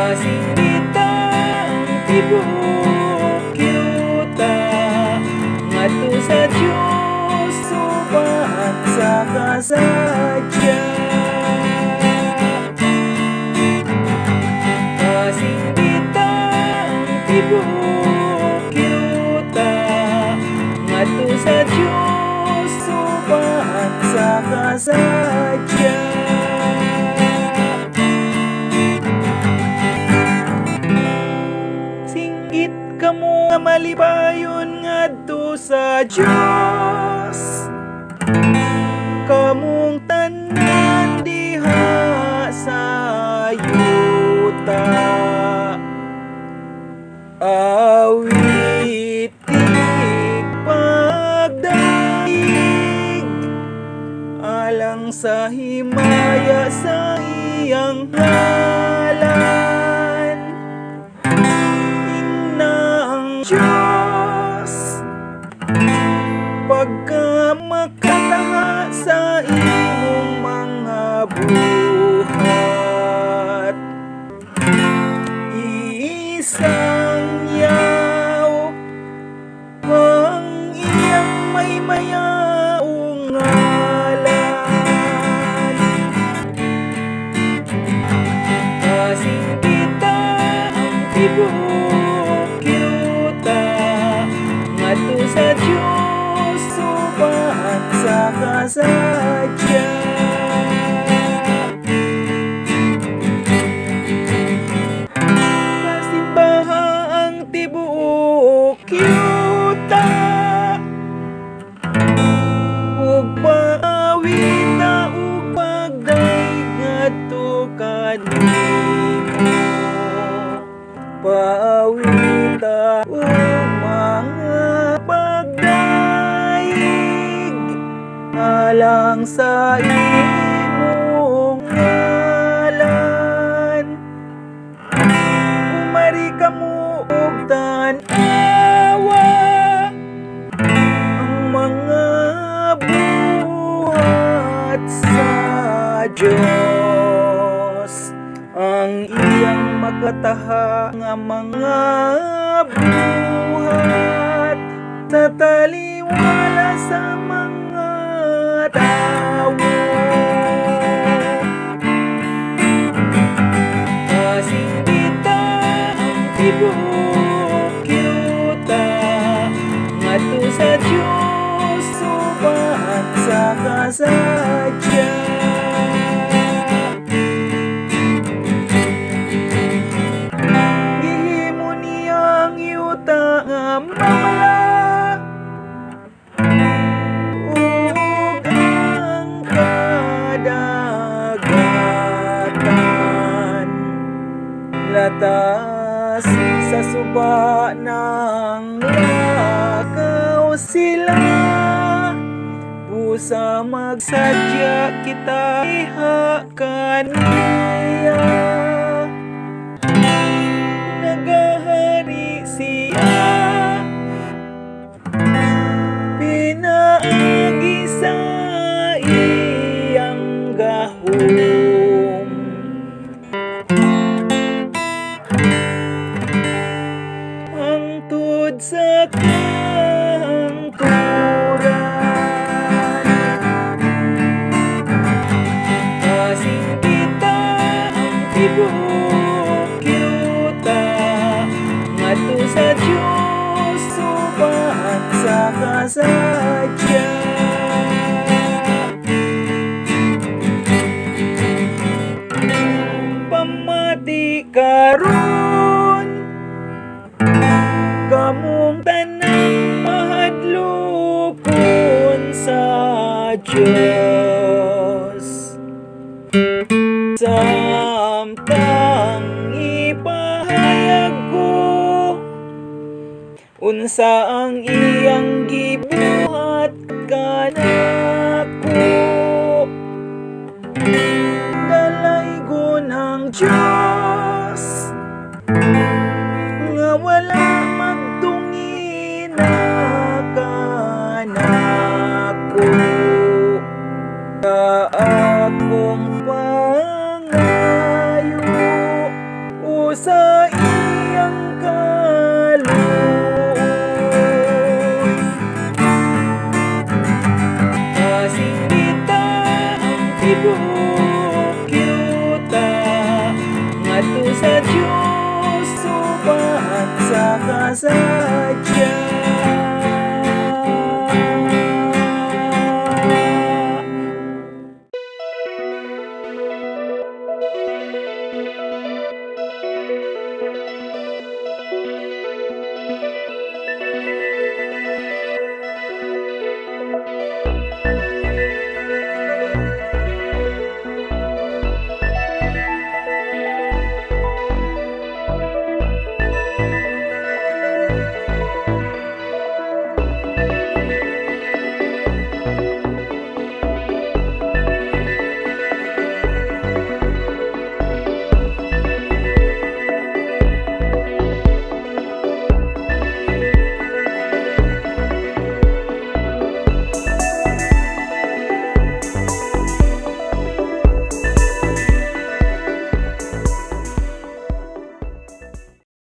Kasingitang tibuok yuta ngadto sa Dios subaan sa kasadya. Kasingitang tibuok yuta ngadto sa Dios subaan sa kasadya. Kamo nga malipayon ngadto sa Dios, kamong tanan diha sa yuta. Awitig pagdaig alang sa himaya sa iyang ngalan. Diyos, pagka makataha sa imong mga buhat, isang yaw ang iyang may mayaong ngalan. Kasingita ang tibuok ngadto sa Dios subaan sa kasadya. Kasimbaha ang tibuok yuta ug paawita ug pagdaig ngadto kanimo. Paawita ug mga pagdaig alang sa imong ngalan. Umari kamo og tan-awa ang mga buhat sa Dios, ang iyang makataha nga mga buhat sa taliwala sa mga tawo. Kasingita ang tibuok yuta ngadto sa Dios subaan sa kasadya. Gihimo niyang yuta nga mamala ug ang kadagatan latas sa suba ng lakaw sila. Busa magsadya kita iha kaniya. Nagahari siya pinaagi sa iyang gahom. Hangtod sa kangkuran, kasingita ang tibuok yuta ngadto sa Dios subaan sa kasadya. Pamati karon kamong tanang mahadlokon sa Dios, samtang ipahayag ko unsa ang iyang gibuhat kanako. Dalaygon ang Dios nga wala magtungina kanako. Ka akong pangayo sa Diyos, subahan sa kasal.